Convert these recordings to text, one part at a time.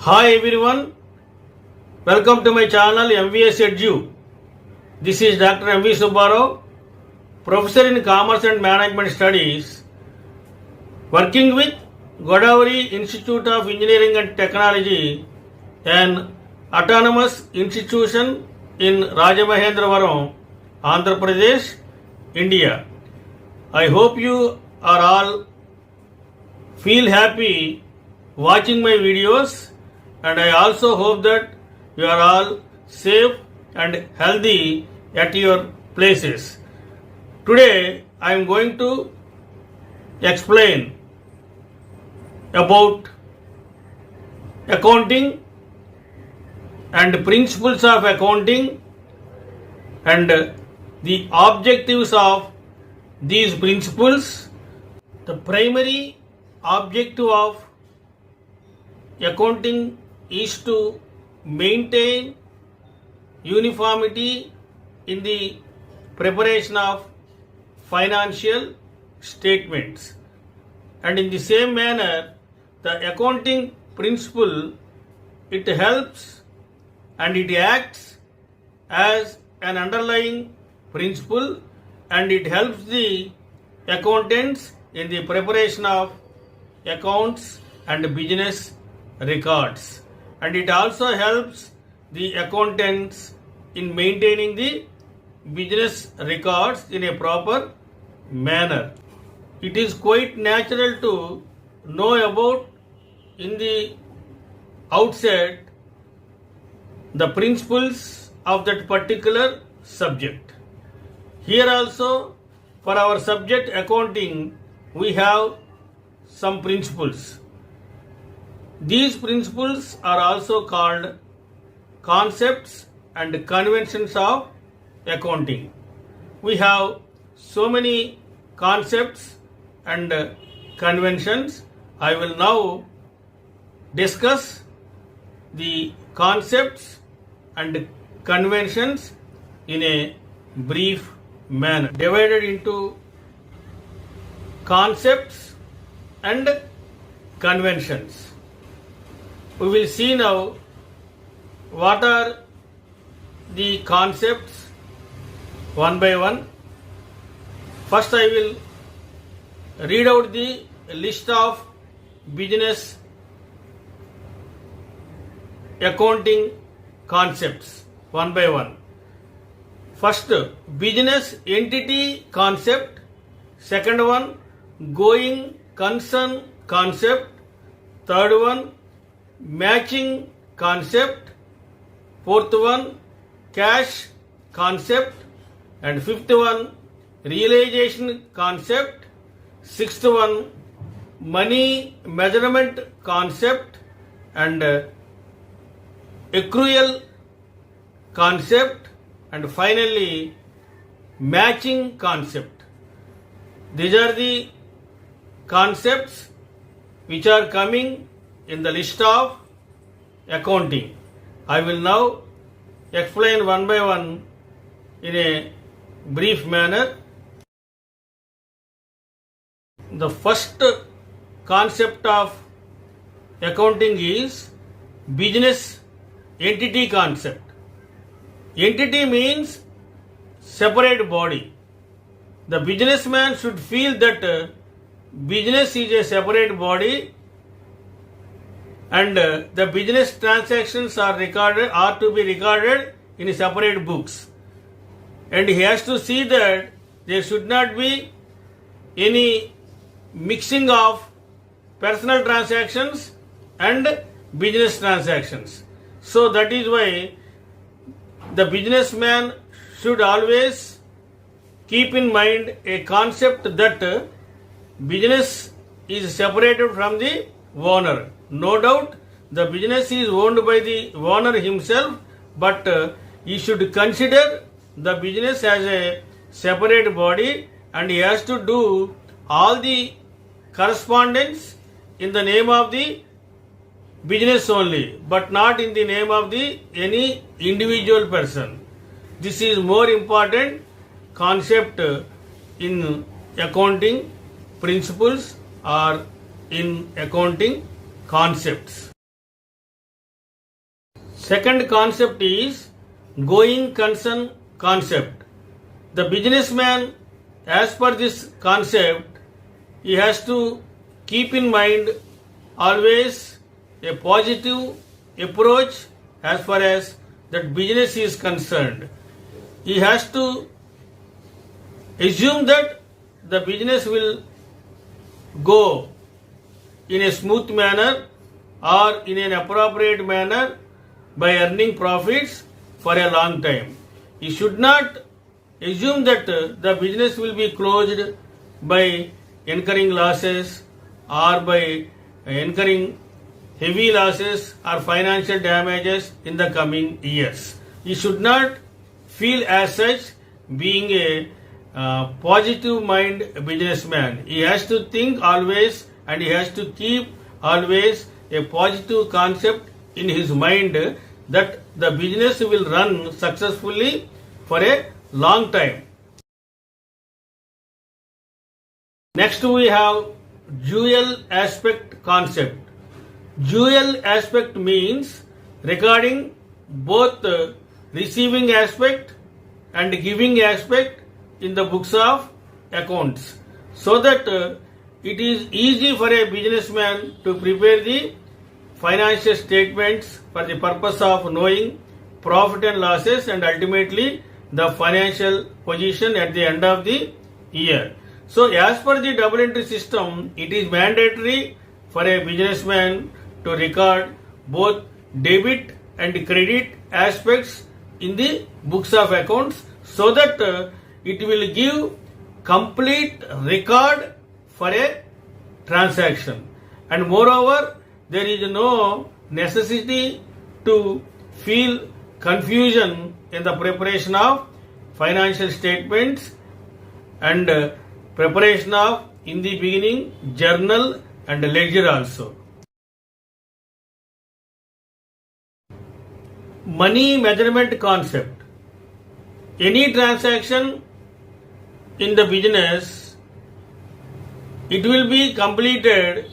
Hi everyone, welcome to my channel MVS Edu. This is Dr. MV Subbarao, Professor in Commerce and Management Studies, working with Godavari Institute of Engineering and Technology, an autonomous institution in Rajamahendravaram, Andhra Pradesh, India. I hope you are all feel happy watching my videos, and I also hope that you are all safe and healthy at your places. Today I am going to explain about accounting and principles of accounting and the objectives of these principles. The primary objective of accounting is to maintain uniformity in the preparation of financial statements, and in the same manner the accounting principle, it helps and it acts as an underlying principle, and it helps the accountants in the preparation of accounts and business records, and it also helps the accountants in maintaining the business records in a proper manner. It is quite natural to know about in the outset the principles of that particular subject. Here also, for our subject accounting, we have some principles. These principles are also called concepts and conventions of accounting. We have so many concepts and conventions. I will now discuss the concepts and conventions in a brief manner, divided into concepts and conventions. We will see now what are the concepts one by one. First, I will read out the list of business accounting concepts one by one. First, business entity concept. Second one, going concern concept. Third one, matching concept. Fourth one, cash concept. And fifth one, realization concept. Sixth one, money measurement concept. And accrual concept. And finally, matching concept. These are the concepts which are coming in the list of accounting. I will now explain one by one in a brief manner. The first concept of accounting is business entity concept. Entity means separate body. The businessman should feel that business is a separate body, and the business transactions are to be recorded in separate books, and he has to see that there should not be any mixing of personal transactions and business transactions. So that is why the businessman should always keep in mind a concept that business is separated from the owner. No doubt the business is owned by the owner himself, but he should consider the business as a separate body, and he has to do all the correspondence in the name of the business only, but not in the name of the any individual person. This is more important concept in accounting principles or in accounting concepts. Second concept is going concern concept. The businessman, as per this concept, he has to keep in mind always a positive approach as far as that business is concerned. He has to assume that the business will go in a smooth manner or in an appropriate manner by earning profits for a long time. He should not assume that the business will be closed by incurring losses or by incurring heavy losses or financial damages in the coming years. He should not feel as such being a positive mind businessman. He has to think always and he has to keep always a positive concept in his mind that the business will run successfully for a long time. Next we have dual aspect concept. Dual aspect means recording both receiving aspect and giving aspect in the books of accounts, so that it is easy for a businessman to prepare the financial statements for the purpose of knowing profit and losses and ultimately the financial position at the end of the year. So as per the double entry system, it is mandatory for a businessman to record both debit and credit aspects in the books of accounts, so that it will give complete record for a transaction. And moreover, there is no necessity to feel confusion in the preparation of financial statements and preparation of, in the beginning, journal and ledger also. Money measurement concept. Any transaction in the business, it will be completed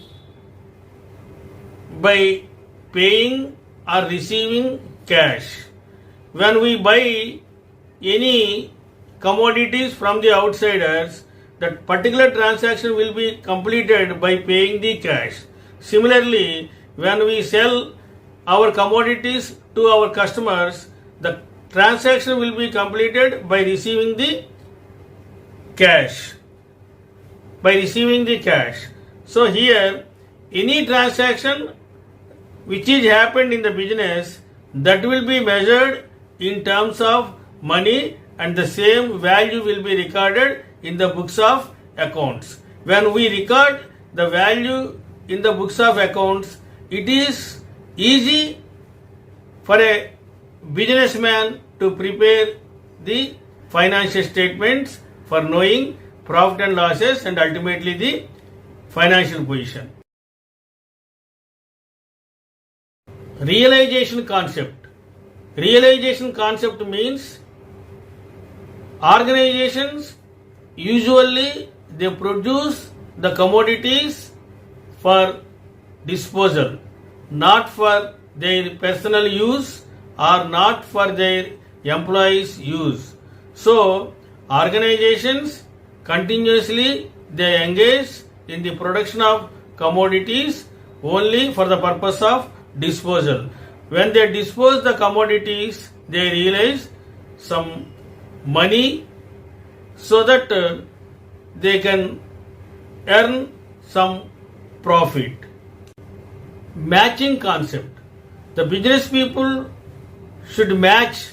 by paying or receiving cash. When we buy any commodities from the outsiders, that particular transaction will be completed by paying the cash. Similarly, when we sell our commodities to our customers, the transaction will be completed by receiving the cash. So here, any transaction which is happened in the business, that will be measured in terms of money and the same value will be recorded in the books of accounts. When we record the value in the books of accounts, it is easy for a businessman to prepare the financial statements for knowing profit and losses and ultimately the financial position. Realization concept. Realization concept means organizations usually they produce the commodities for disposal, not for their personal use or not for their employees' use. So, organizations continuously they engage in the production of commodities only for the purpose of disposal. When they dispose the commodities, they realize some money so that they can earn some profit. Matching concept. The business people should match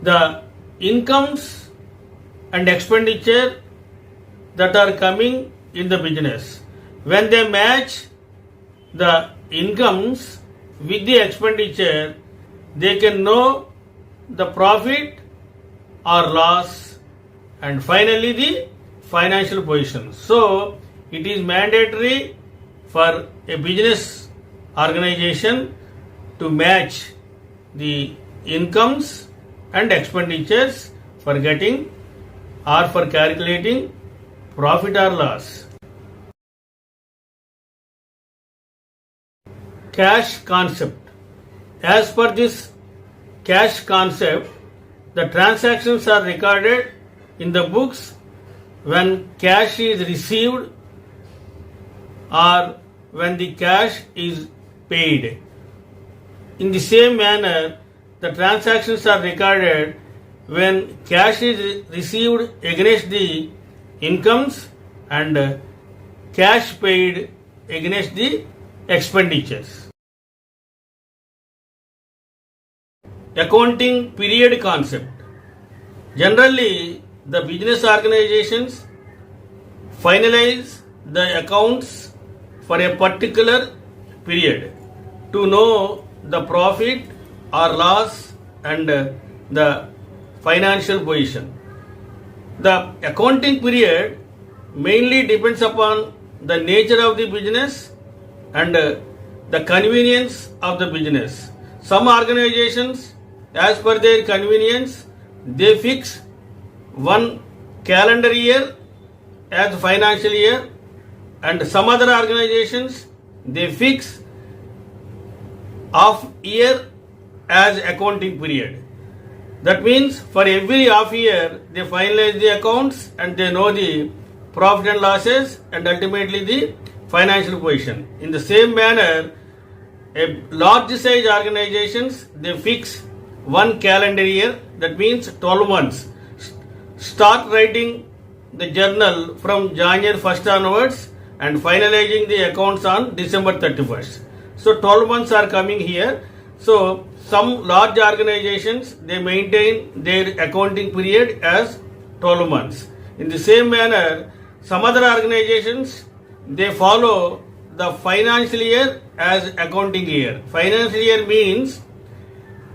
the incomes and expenditure that are coming in the business. When they match the incomes with the expenditure, they can know the profit or loss and finally the financial position. So, it is mandatory for a business organization to match the incomes and expenditures for getting or for calculating profit or loss. Cash concept. As per this cash concept, the transactions are recorded in the books when cash is received or when the cash is paid. In the same manner, the transactions are recorded when cash is received against the incomes and cash paid against the expenditures. Accounting period concept. Generally, the business organizations finalize the accounts for a particular period to know the profit or loss and the financial position. The accounting period mainly depends upon the nature of the business and the convenience of the business. Some organizations, as per their convenience, they fix one calendar year as financial year, and some other organizations they fix half year as accounting period. That means for every half year they finalize the accounts and they know the profit and losses and ultimately the financial position. In the same manner, a large size organizations they fix one calendar year, that means 12 months. Start writing the journal from January 1st onwards and finalizing the accounts on December 31st. So 12 months are coming here. So some large organizations they maintain their accounting period as 12 months. In the same manner, some other organizations they follow the financial year as accounting year. Financial year means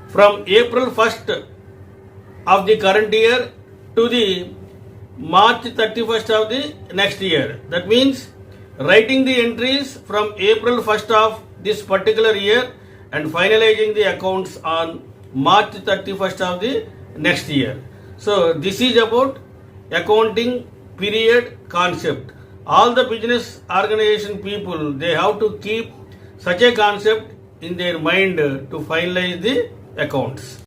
from April 1st of the current year to the March 31st of the next year. That means writing the entries from April 1st of this particular year and finalizing the accounts on March 31st of the next year. So this is about accounting period concept. All the business organization people they have to keep such a concept in their mind to finalize the accounts.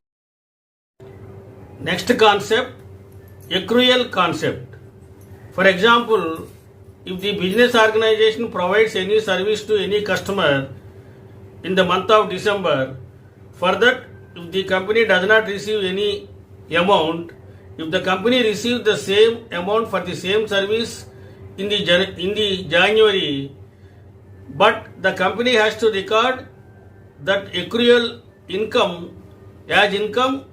Next concept, accrual concept. For example, if the business organization provides any service to any customer in the month of December, for that if the company does not receive any amount, if the company receives the same amount for the same service in the January, but the company has to record that accrual income as income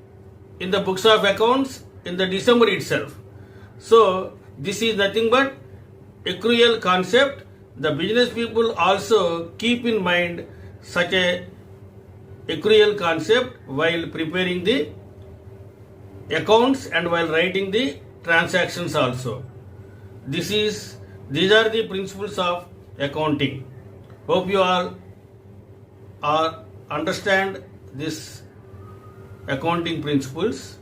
in the books of accounts in the December itself. So this is nothing but accrual concept. The business people also keep in mind such a accrual concept while preparing the accounts and while writing the transactions also. These are the principles of accounting. Hope you all understand this accounting principles.